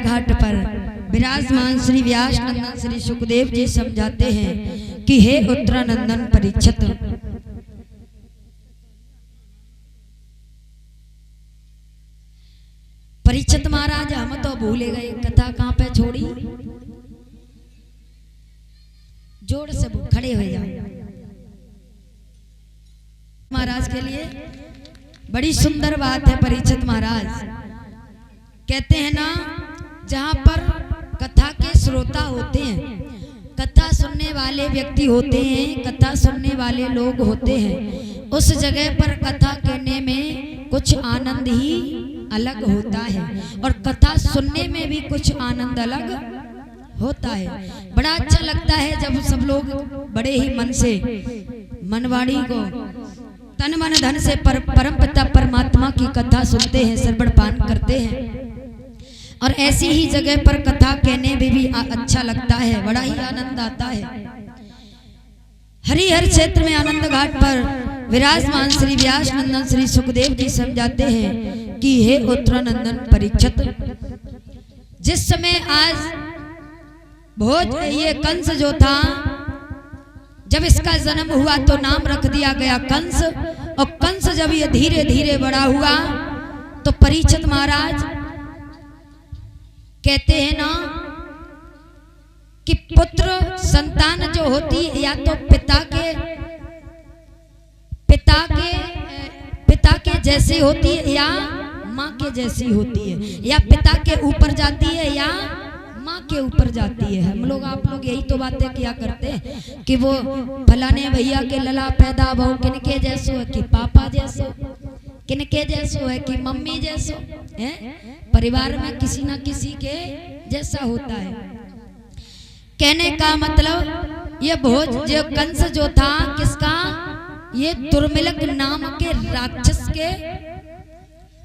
घाट पर विराजमान श्री व्यास नंदन श्री सुखदेव जी समझाते हैं कि हे उत्तरानंदन परीक्षित, परीक्षित महाराज हम तो भूले गए, कथा कहाँ पे छोड़ी, जोर से खड़े हो जाओ। महाराज के लिए बड़ी सुंदर बात है। परीक्षित महाराज कहते हैं ना, जहां पर कथा के श्रोता होते हैं, कथा सुनने वाले व्यक्ति होते हैं, कथा सुनने वाले लोग होते हैं, उस जगह पर कथा कहने में कुछ आनंद ही अलग होता है और कथा सुनने में भी कुछ आनंद अलग होता है। बड़ा अच्छा लगता है जब सब लोग बड़े ही मन से मनवाणी को तन मन धन से परम पिता परमात्मा की कथा सुनते हैं, श्रवण पान करते हैं और ऐसी ही जगह पर कथा कहने में भी अच्छा लगता है, बड़ा ही आनंद आता है। हरिहर क्षेत्र में आनंद घाट पर विराजमान श्री व्यास नंदन श्री सुखदेव जी समझाते हैं कि हे उत्तरानंदन परीक्षित, जिस समय आज भोज ये कंस जो था, जब इसका जन्म हुआ तो नाम रख दिया गया कंस, और कंस जब ये धीरे धीरे बड़ा हुआ तो परीक्षित महाराज कहते हैं ना कि पुत्र संतान जो होती है या तो पिता के जैसी होती है या माँ के जैसी होती है, या पिता के ऊपर जाती है या माँ के ऊपर जाती है। हम लोग आप लोग यही तो बातें किया करते हैं कि वो फलाने भैया के लला पैदा बहु किनके जैसो है कि पापा जैसो, किनके जैसो है कि मम्मी जैसो है। परिवार में किसी ना किसी के जैसा होता है। कहने का मतलब ये भोज जो कंस जो था किसका, ये दुर्मिलक नाम के राक्षस के,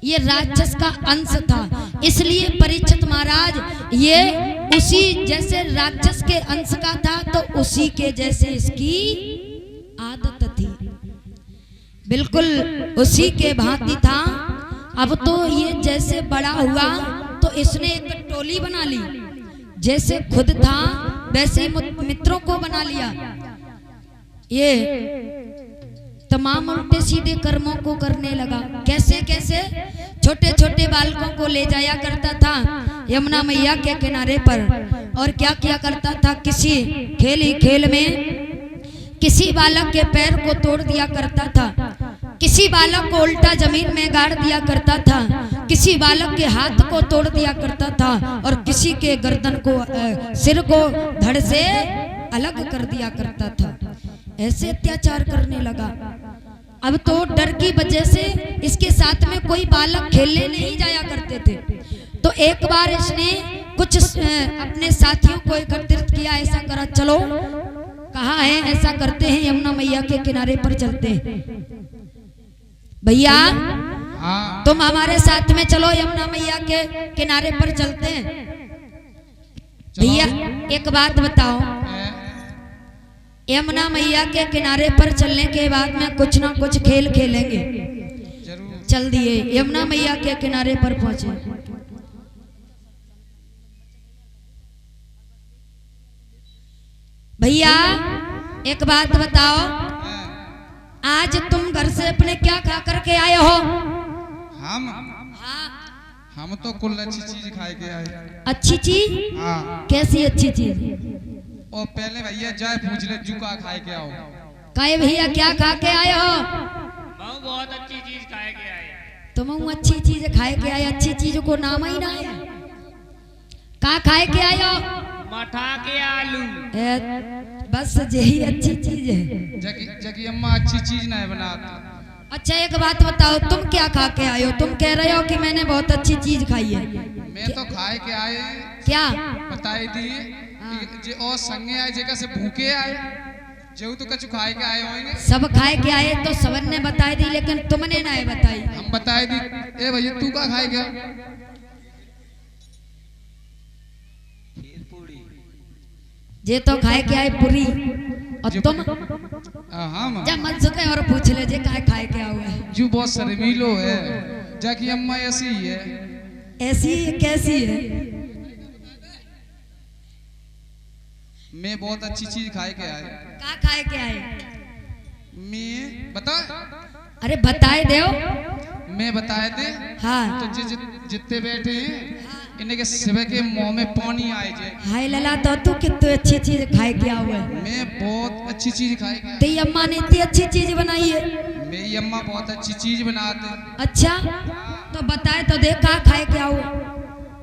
ये राक्षस का अंश था। इसलिए परीक्षित महाराज ये उसी जैसे राक्षस के अंश का था तो उसी के जैसे इसकी आदत थी, बिल्कुल उसी के भांति था। अब तो ये जैसे बड़ा हुआ तो इसने एक टोली बना ली, जैसे खुद था वैसे मित्रों को बना लिया। ये तमाम उल्टे सीधे कर्मों को करने लगा। कैसे कैसे, छोटे छोटे बालकों को ले जाया करता था यमुना मैया के किनारे पर और क्या किया करता था, किसी खेल ही खेल में किसी बालक के पैर को तोड़ दिया करता था, किसी बालक को उल्टा जमीन में गाड़ दिया करता था, किसी बालक के हाथ को तोड़ दिया करता था और किसी के गर्दन को सिर को धड़ से अलग कर दिया करता था। ऐसे अत्याचार करने लगा। अब तो डर की वजह से इसके साथ में कोई बालक खेलने नहीं जाया करते थे। तो एक बार इसने कुछ अपने साथियों को एकत्रित किया, ऐसा करा चलो, कहा है ऐसा करते हैं यमुना मैया के किनारे पर चलते हैं, भैया तुम हमारे साथ में चलो, यमुना मैया के किनारे पर चलते हैं। भैया एक बात बताओ, यमुना मैया के किनारे पर चलने के बाद में कुछ ना कुछ खेल खेलेंगे। चल दिए, यमुना मैया के किनारे पर पहुंचे। भैया एक बात बताओ, आज तुम घर से अपने क्या खा करके आए हो? हम तो कुल अच्छी चीज खाए के आए। अच्छी चीज? हाँ। कैसी अच्छी चीज? और पहले भैया जाए पूछ ले जुका खाए के आओ। काहे भैया क्या खा के आए हो? बहुत अच्छी चीज खाए के आए। तुम अच्छी चीज खाए के आए, अच्छी चीज को नाम ही ना है। का खाए के आए हो? मठा के आलू। बस यही अच्छी चीज है। जगी अम्मा अच्छी चीज नहीं बनाती। अच्छा एक बात बताओ, तुम क्या खा के आए हो? तुम कह रहे हो कि मैंने बहुत अच्छी चीज खाई है। मैं तो खाए के आए। क्या बताई दी जे और संगे आए जगह से भूखे आए, जो तो कछु खाए के आए होंगे। सब खाए के आए तो सबन ने बताई दी, लेकिन तुमने ना बताई। हम बताई दी। ए भैया तू का खाए गया? जे तो खाए के आए पूरी, और तुम हम जब मन सुखे और पूछ ले जे खाए के आओ है। जो बहुत शर्मीलो है। जाकी अम्मा ऐसी ही है। ऐसी कैसी है? मैं बहुत अच्छी चीज खाए के आए। का खाए के आए? मैं बता, अरे बताए दो। मैं बताए दे। हाँ तो जितने बैठे हैं इन्हें के सिवा के मुंह में पानी आए जाए। हाय लला, तो तू कितनी अच्छी चीज खाए के आवे? मैं बहुत अच्छी चीज खाए के आए। तेरी अम्मा ने इतनी अच्छी चीज बनाई है? मेरी अम्मा बहुत अच्छी चीज बनाते। अच्छा तो बताए तो देख का खाए के आओ।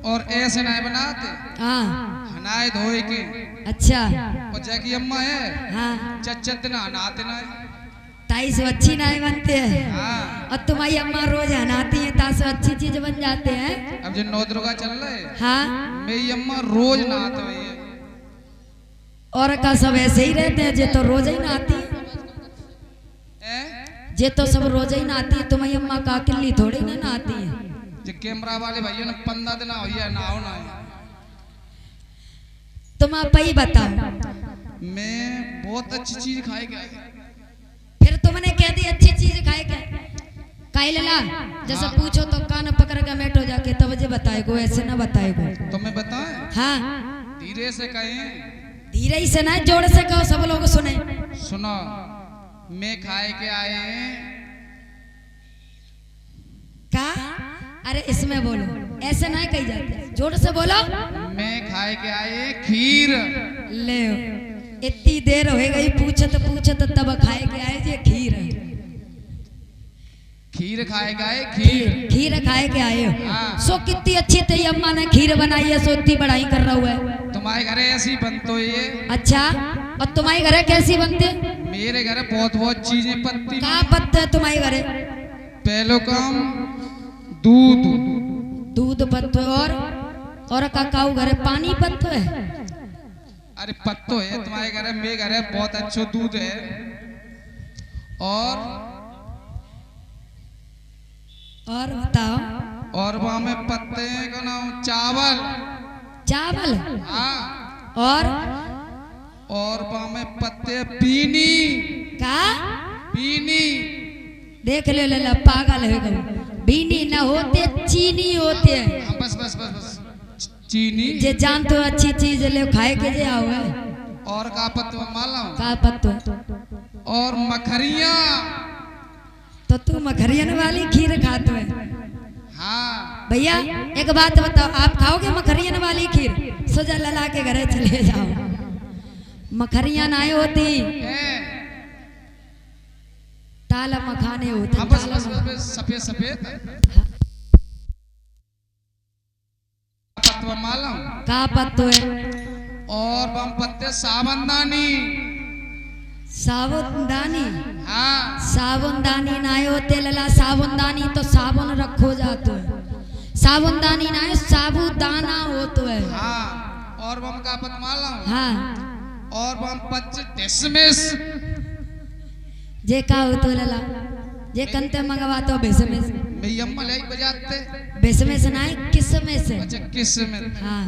और ऐसे नहीं बनाते, हाँ हनाए धोए के। अच्छा और जैकी अम्मा है हाँ, चच्चत ना हनाते ना। ताई से अच्छी नहीं बनते हैं। हाँ। और तुम्हारी अम्मा रोज हनाती है तासे अच्छी चीज बन जाते हैं। अब जो नौदरुगा चल रहे हाँ, मेरी अम्मा रोज नहाते हुए है। और का सब ऐसे ही रहते हैं, जे तो रोज ही नहाती है। जे तो सब रोज ही नहाती है, तुम्हारी अम्मा का अकेली थोड़ी ना नहाती है। जो कैमरा वाले भैया ने 15 दिन हो गया नहाओ ना। तुम आप ही बताओ। मैं बहुत अच्छी चीज खाए के आए। फिर तुमने कह दी अच्छी चीज खाए क्या? काई लला जैसे हाँ। पूछो तो कान पकड़ के बैठो जाके, तब जे बताएगो, ऐसे ना बताएगो। तो मैं बताएं? हाँ धीरे से कहें। धीरे ही से ना, जोर से कहो, सब लोग सुने। सुनो, मैं खाए के आए हैं। का? अरे इसमें बोलो, ऐसे ना कही जाते, जोर से बोलो। मैं खाए के आए खीर। ले इतनी देर हो गई पूछत पूछत, तब खाए के आए जे खीर। खीर खाए के आए, खीर। खीर खाए के आए हो? हाँ। सो कितनी अच्छी तेरी अम्मा ने खीर बनाई है, सो इतनी बड़ाई कर रहा हुआ है। तुम्हारे घरे ऐसी बनतो ये? अच्छा, और तुम्हारे घरे कैसी बनते? मेरे घरे बहुत बहुत चीजें पत्ती। का पत्ता है तुम्हारे घरे? पहलो काम दूध। दूध पत्तो। और काकाऊ घरे पानी पत्तो है? अरे पत्तो है तुम्हारे घरे, मेरे घरे बहुत अच्छा दूध है। और बताओ। और वहां में पत्ते का नाम चावल। चावल। हाँ। और वहां में पत्ते पीनी। का? पीनी। देख ले लला, पागल हो गए। बीनी न होते, चीनी होते हैं। हाँ, बस बस बस बस चीनी। जे जान तो अच्छी चीज ले खाए के जे आओ है। और का पत्तो मालूम? का पत्तो? और मखरिया। तो तू मखरियन वाली खीर खाते है? हाँ। भैया एक बात बताओ, आप खाओगे मखरियन वाली खीर? सोजा लला के घरे चले जाओ, मखरियन आए होती, ताला मखाने होते। हाँ, बस बस बस सफेद सफेद पत्तो मालूम? का पत्तो है? और बम पत्ते साबुनदानी। साबुनदानी? हाँ। साबुनदानी ना होते लला, साबुनदानी तो साबुन रखो जातो है। साबुनदानी ना है, साबुदाना होतो है। हाँ। और बम का पत मालूम? हाँ। और बम पच्च डिसमिस। जे का होतो लला, जे कंते मंगवा तो बेसमें से। मेरी अम्मा लाई बजाते। बेसमें से ना है, किसमें से? अच्छा किसमें? हाँ।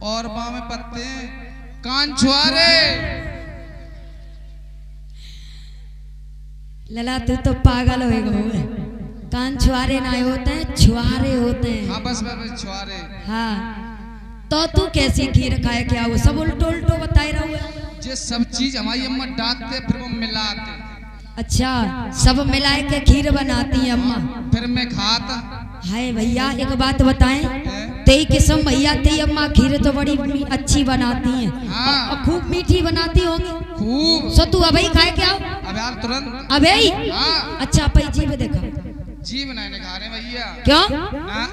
और वहां में पत्ते कान छुआरे। लला तू तो पागल हो गए। कान छुआरे ना होते हैं, छुआरे होते हैं। हाँ, बस बस बस छुआरे। हाँ। तो तू कैसी खीर खाए क्या? वो सब उल्टो उल्टो बताए रहो है। ये सब चीज हमारी अम्मा डालते फिर वो मिलाते। अच्छा, सब मिलाए के खीर बनाती है अम्मा? फिर मैं खाता। हाय भैया एक बात बताएं, तेई किस्म भैया, तेई अम्मा खीर तो बड़ी अच्छी बनाती हैं। हाँ। और खूब मीठी बनाती होंगी। खूब। सो तू अबे खाए क्या? अब यार तुरंत। अबे? हाँ। अच्छा पई जीव देखा? जीव नहीं खा रहे भैया। क्यों? हाँ?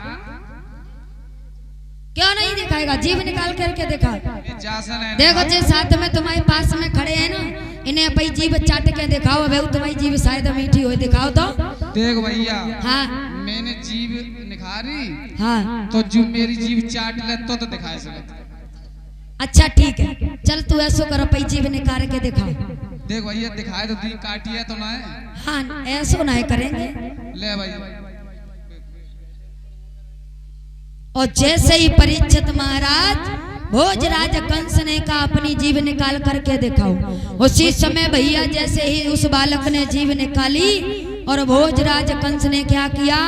क्यों नहीं दिखाएगा? जीव निकाल करके देखा। नहीं देखो जे साथ में तुम्हारे पास में खड़े हैं ना, इन्हें अपनी जीभ चाट के दिखाओ। अब तुम्हारी जीभ शायद मीठी हो, दिखाओ तो। देख भैया। हाँ। मैंने जीभ निखारी। हाँ। तो जो मेरी जीभ चाट ले तो दिखाए सकते। अच्छा ठीक है, चल तू ऐसो कर, अपनी जीभ निकाल के दिखाओ। देख भैया दिखाए तो दी, काटिया तो ना है। हाँ ऐसो नहीं करेंगे। ले भाई। और जैसे ही परीक्षित महाराज भोजराज कंस ने कहा अपनी जीभ निकाल करके दिखाओ, उसी समय भैया जैसे ही उस बालक ने जीभ निकाली और भोजराज कंस ने क्या किया,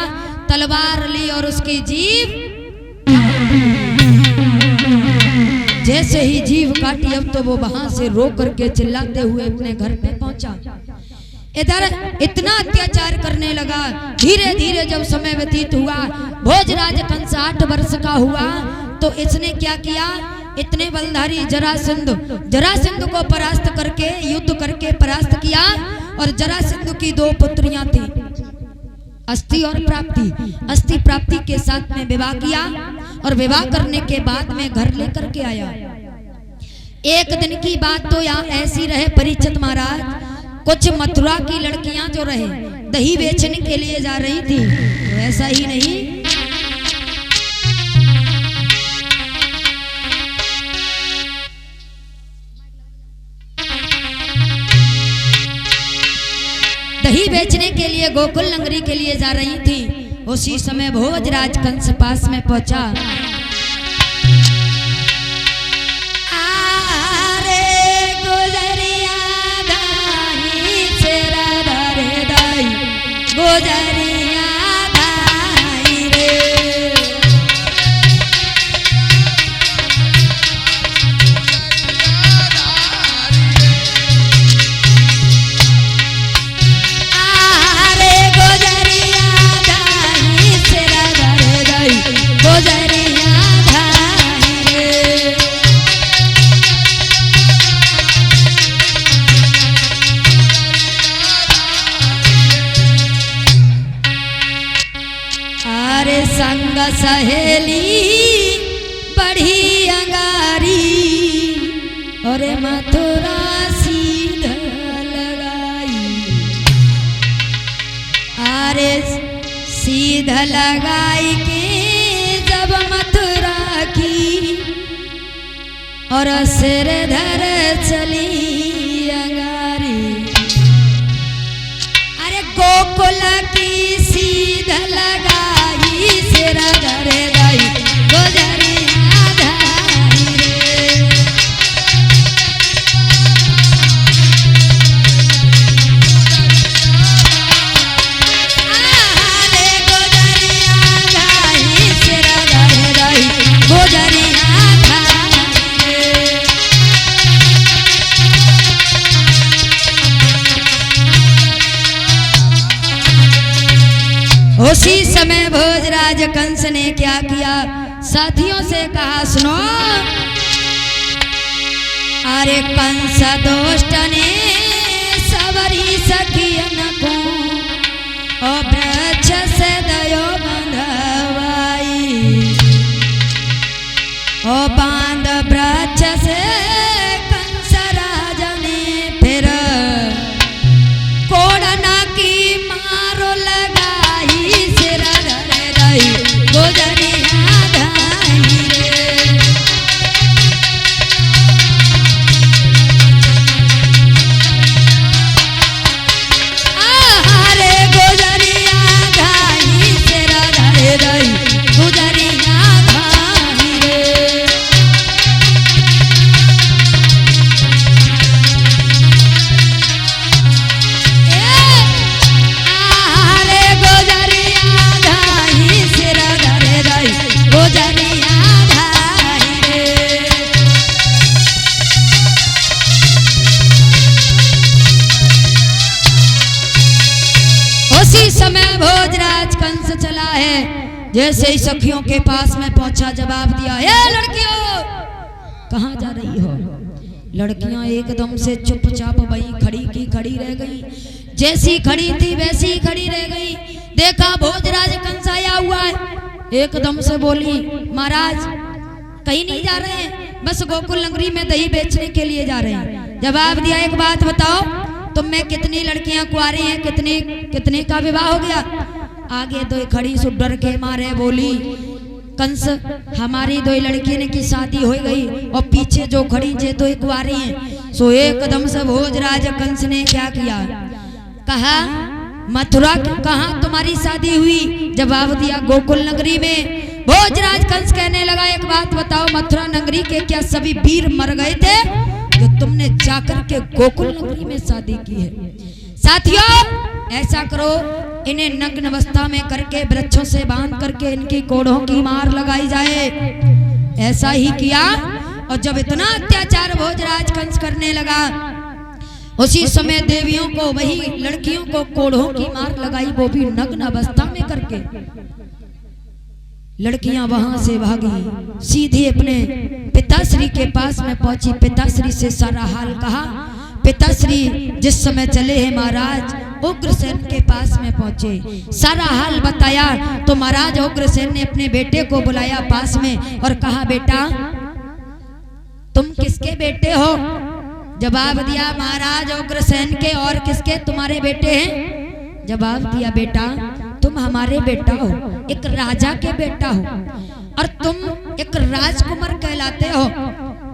तलवार ली और उसकी जीभ जैसे ही जीव काटी अब तो वो वहां से रो करके चिल्लाते हुए अपने घर पे पहुंचा। इधर इतना अत्याचार करने लगा। धीरे धीरे जब समय व्यतीत हुआ, भोजराज कंस 8 वर्ष का हुआ तो इसने क्या किया, इतने बलधारी जरासंध को परास्त करके युद्ध करके परास्त किया। और जरासंध की 2 पुत्रियां थी, अस्थि और प्राप्ति। अस्थि प्राप्ति के साथ में विवाह किया और विवाह करने के बाद में घर लेकर के आया। एक दिन की बात तो यहाँ ऐसी रहे परीक्षित महाराज, कुछ मथुरा की लड़कियां जो रहे दही बेचने के लिए जा रही थी। तो ऐसा ही नहीं, दही बेचने के लिए गोकुल नगरी के लिए जा रही थी। उसी समय भोजराज कंस पास में पहुंचा। गोजरिया धाई रे, आरे गोजरिया धाई सेरा धरे दाई, गोजरिया धाई रे। अरे संग सहेली बड़ी अंगारी, और मथुरा सीध लगाई। अरे सीध लगाई के जब मथुरा की, और सिर धर चली अंगारी। अरे गोकुल की सीध लगाई, सिर धरे दाई, गोजरिया धाई रे। आरे गोजरिया धाई, सिर धरे दाई, गोजरिया धाई रे। उसी समय भोजराज कंस ने क्या किया, साथियों से कहा सुनो। अरे कंस दोष्ट ने सवरी सखियन को, और वृक्ष से दयो बंधवाई। ओ बांध वृक्ष से कंस राज ने फिर कोड़ना की मारो लगाई, सिर धरे दाई, गोजरिया धाई रे। आरे गोजरिया धाई, सिर धरे दाई, गोजरिया धाई रे। आरे गोजरिया धाई, सिर धरे दाई, गोजरिया धाई रे। उसी समय भोजराज कंस चला है। जैसे ही सखियों के पास में पहुंचा, जवाब दिया, ए लड़कियों कहाँ जा रही हो। लड़कियां एकदम से चुपचाप वहीं खड़ी की खड़ी रह गई। जैसी खड़ी थी वैसी ही खड़ी रह गई। देखा भोजराज कंस आया हुआ है, एकदम से बोली, महाराज कहीं नहीं जा रहे हैं, बस गोकुल नगरी में दही बेचने के लिए जा रहे हैं। जवाब दिया, एक बात बताओ, तुम में कितनी लड़कियां कुंवारी हैं, कितने का विवाह हो गया। आगे 2 खड़ी सो डर के मारे बोली, कंस हमारी 2 लड़की ने की शादी हो गई, और पीछे जो खड़ी जे 2 कुंवारी हैं। सो एकदम से भोजराज कंस ने क्या किया, कहा मथुरा कहाँ तुम्हारी शादी हुई। जवाब दिया, गोकुल नगरी में। भोजराज कंस कहने लगा, एक बात बताओ, मथुरा नगरी के क्या सभी वीर मर गए थे जो तुमने जाकर के गोकुल नगरी में शादी की है। साथियों ऐसा करो, इन्हें नग्न अवस्था में करके वृक्षों से बांध करके इनकी कोड़ों की मार लगाई जाए। ऐसा ही किया और जब इतना अत्याचार भोजराज कंस करने लगा, उसी समय देवियों को, वही लड़कियों को कोढ़ों की मार लगाई, वो भी नग्न अवस्था में करके। लड़कियां वहां से भागी, सीधे अपने पिताश्री के पास में पहुंची, पिताश्री से सारा हाल कहा। पिताश्री जिस समय चले हैं महाराज उग्रसेन के पास में पहुंचे, सारा हाल बताया तो महाराज उग्रसेन ने अपने बेटे को बुलाया पास में और कहा, बेटा तुम किसके बेटे हो? जवाब दिया, महाराज उग्रसेन के। और किसके? तुम्हारे बेटे हैं। जवाब दिया, बेटा तुम हमारे बेटा हो, एक राजा के बेटा हो, और तुम एक राजकुमार कहलाते हो।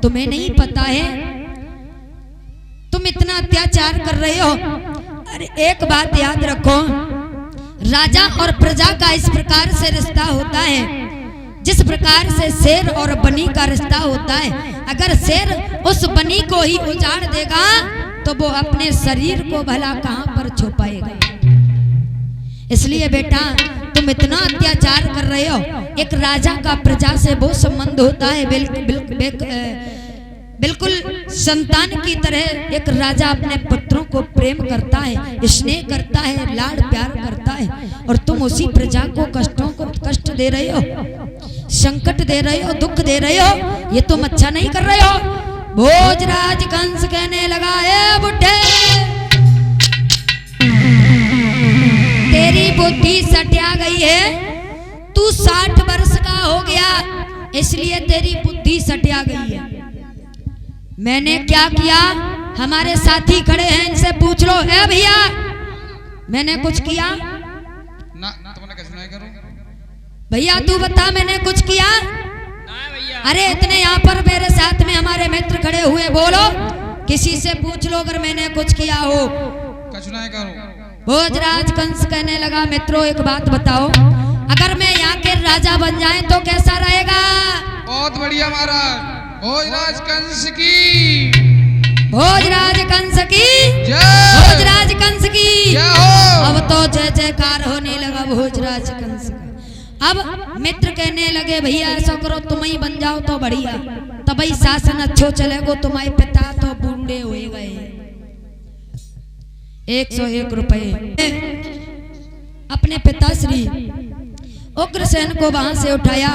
तुम्हें नहीं पता है तुम इतना अत्याचार कर रहे हो? अरे एक बात याद रखो, राजा और प्रजा का इस प्रकार से रिश्ता होता है जिस प्रकार से शेर और बनी का रिश्ता होता है। अगर शेर उस बनी को ही उजाड़ देगा तो वो अपने शरीर को भला कहां पर छुपाएगा। इसलिए बेटा तुम इतना अत्याचार कर रहे हो। एक राजा का प्रजा से वो संबंध होता है बिल्कुल संतान की तरह। एक राजा अपने पुत्रों को प्रेम करता है, स्नेह करता है, लाड प्यार करता है, और तुम उसी प्रजा को कष्ट दे रहे हो, संकट दे रहे हो, दुख दे रहे हो। ये तुम अच्छा नहीं कर रहे हो। भोजराज कंस कहने लगा, ए बुढ़े तेरी बुद्धि सटिया गई है, तू 60 वर्ष का हो गया इसलिए तेरी बुद्धि सटिया गई है। मैंने क्या किया? हमारे साथी खड़े हैं, इनसे पूछ लो। ए भैया मैंने कुछ किया? ना तुमने कैसे नहीं करो? भैया तू बता मैंने कुछ किया? भैया। अरे इतने यहाँ पर मेरे साथ में हमारे मित्र खड़े हुए, बोलो, किसी से पूछ लो अगर मैंने कुछ किया हो। कुछ नहीं करो। भोजराज कंस कहने लगा, मित्रों एक बात बताओ, अगर मैं यहाँ के राजा बन जाए तो कैसा रहेगा? बहुत बढ़िया महाराज। भोजराज कंस की, भोजराज कंस की जय, भोजराज कंस की जय हो। अब तो जय जयकार होने लगा भोजराज कंस का। अब मित्र कहने लगे, भैया ऐसा करो तुम ही बन जाओ तो बढ़िया, तब ही शासन अच्छो चलेगो, तुम्हारे पिता तो बूढ़े हो गए। 101 रुपए अपने पिताश्री उग्रसेन को वहां से उठाया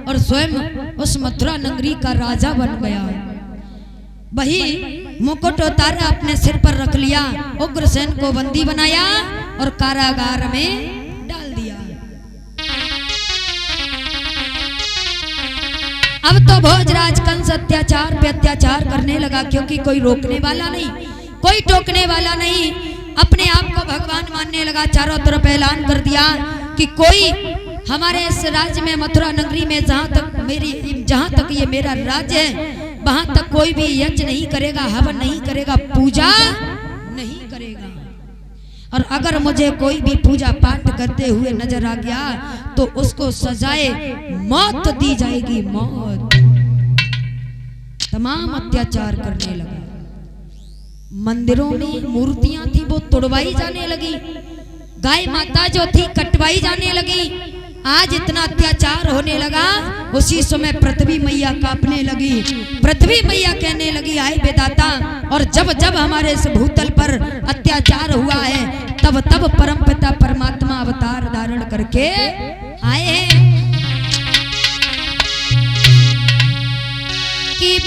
और स्वयं उस मथुरा नगरी का राजा बन गया। वही मुकुट उतारा, अपने सिर पर रख लिया, उग्रसेन को बंदी बनाया और कारागार में डाल दिया। अब तो भोजराज कंस अत्याचार पे अत्याचार करने लगा, क्योंकि कोई रोकने वाला नहीं, कोई टोकने वाला नहीं। अपने आप को भगवान मानने लगा, चारों तरफ ऐलान कर दिया कि कोई हमारे इस राज्य में, मथुरा नगरी में, जहां तक ये मेरा राज्य है वहां तक कोई भी यज्ञ नहीं करेगा, हवन नहीं करेगा, पूजा नहीं करेगा। और अगर मुझे कोई भी पूजा पाठ करते हुए नजर आ गया तो उसको सजाए मौत दी जाएगी, मौत। तमाम अत्याचार करने लगा। मंदिरों में मूर्तियां थी वो तोड़वाई जाने लगी, गाय माता जो थी कटवाई जाने लगी। आज इतना अत्याचार होने लगा, उसी समय पृथ्वी मैया कांपने लगी। पृथ्वी मैया कहने लगी, आए बेदाता, और जब जब हमारे इस भूतल पर अत्याचार हुआ है तब तब परमपिता परमात्मा अवतार धारण करके आए हैं। की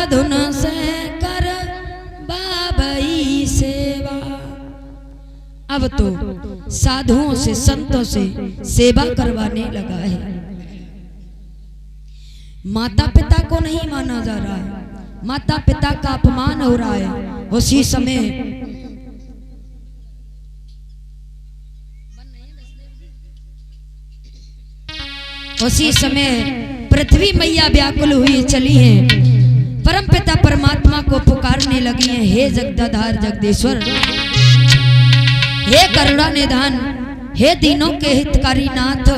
साधुन से कर बाबई सेवा। अब तो साधुओं से संतों से सेवा करवाने लगा है। माता पिता को नहीं माना जा रहा है, माता पिता का अपमान हो रहा है। उसी समय पृथ्वी मैया व्याकुल हुई चली है, परम पिता परमात्मा को पुकारने लगी है, हे जगदाधार जगदीश्वर, हे करुणा निधान, हे दीनों के हितकारी नाथ।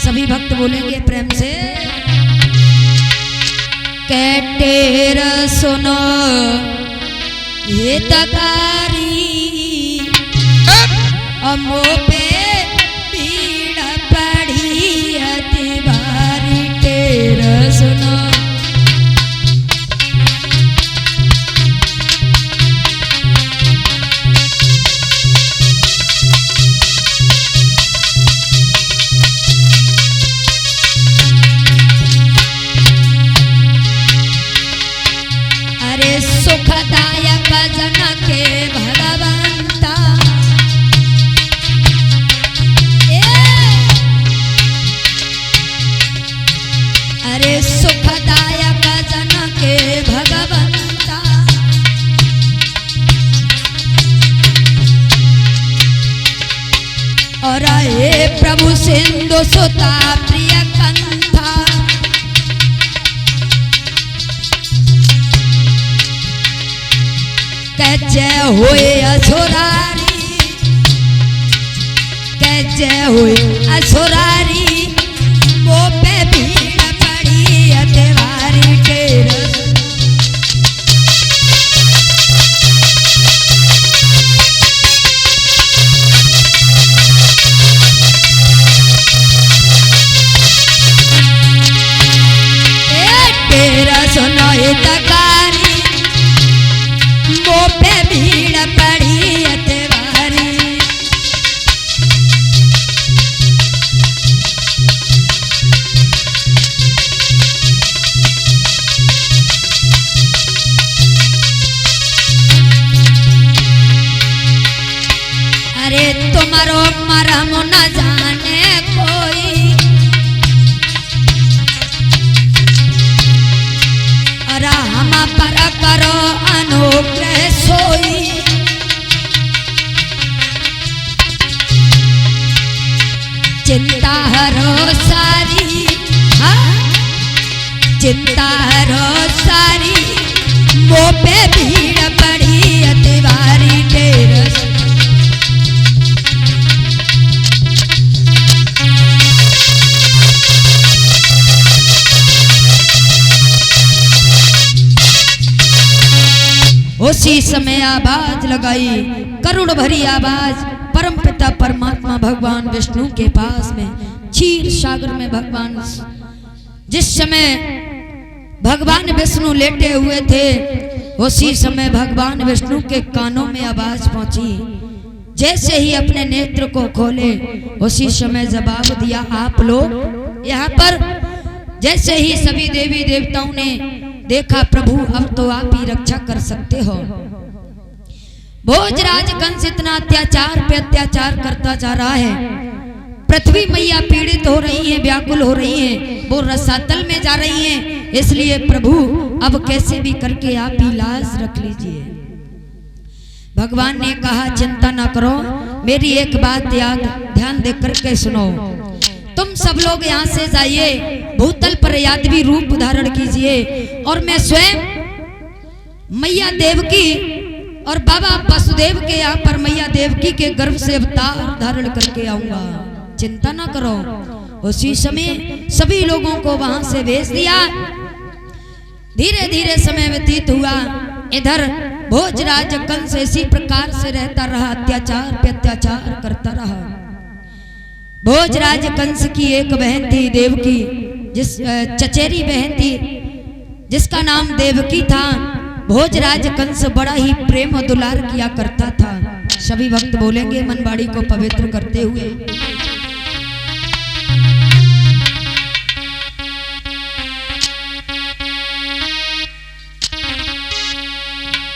सभी भक्त बोलेंगे प्रेम से, कैटेर सुनो हितकारी, अमो पे पीड़ पड़ी अति भारी, टेर सुनो। सुखदायक जन के भगवंता, अरे सुखदायक जन के भगवंता, और हे प्रभु सिंधु सुता प्रिय कंथा, जय होए असुरारी, जय होए असुरारी, वो पे भीड़ पड़ी अतिवारी, टेर सुनो हितकारी, वो पे भीड़ पड़ी अतिवारी। अरे तुम्हारो मरम न जाने कोई, और हम पर करो अनुग्रह सोई। चिंता हरो सारी, हाँ चिंता हरो सारी, वो पे भीड़ पड़ी अतिवारी, टेर उसी समय आवाज लगाई, करुण भरी आवाज, परम पिता परमात्मा भगवान विष्णु के पास में क्षीर सागर में भगवान, जिस समय भगवान विष्णु लेटे हुए थे, उसी समय भगवान विष्णु के कानों में आवाज पहुंची। जैसे ही अपने नेत्र को खोले, उसी समय जवाब दिया, आप लोग यहाँ पर। जैसे ही सभी देवी देवताओं ने देखा, प्रभु अब तो आप ही रक्षा कर सकते हो। भोजराज कंस इतना अत्याचार पे अत्याचार करता जा रहा है, पृथ्वी मैया पीड़ित हो रही है, व्याकुल हो रही है, वो रसातल में जा रही है। इसलिए प्रभु अब कैसे भी करके आप ही लाज रख लीजिए। भगवान ने कहा, चिंता ना करो, मेरी एक बात याद ध्यान दे करके सुनो। तुम सब लोग यहाँ से जाइए, भूतल पर यादवी रूप धारण कीजिए, और मैं स्वयं मैया देवकी और बाबा वसुदेव के यहाँ पर मैया देवकी के गर्भ से अवतार धारण करके आऊंगा, चिंता ना करो। उसी समय सभी लोगों को वहां से भेज दिया। धीरे धीरे समय व्यतीत हुआ। इधर भोजराज कंस इसी प्रकार से रहता रहा, अत्याचार पे अत्याचार करता रहा। भोजराज कंस की एक बहन थी देवकी, जिस चचेरी बहन थी जिसका नाम देवकी था। भोजराज कंस बड़ा ही प्रेम और दुलार किया करता था। सभी भक्त बोलेंगे मनवाड़ी को पवित्र करते हुए।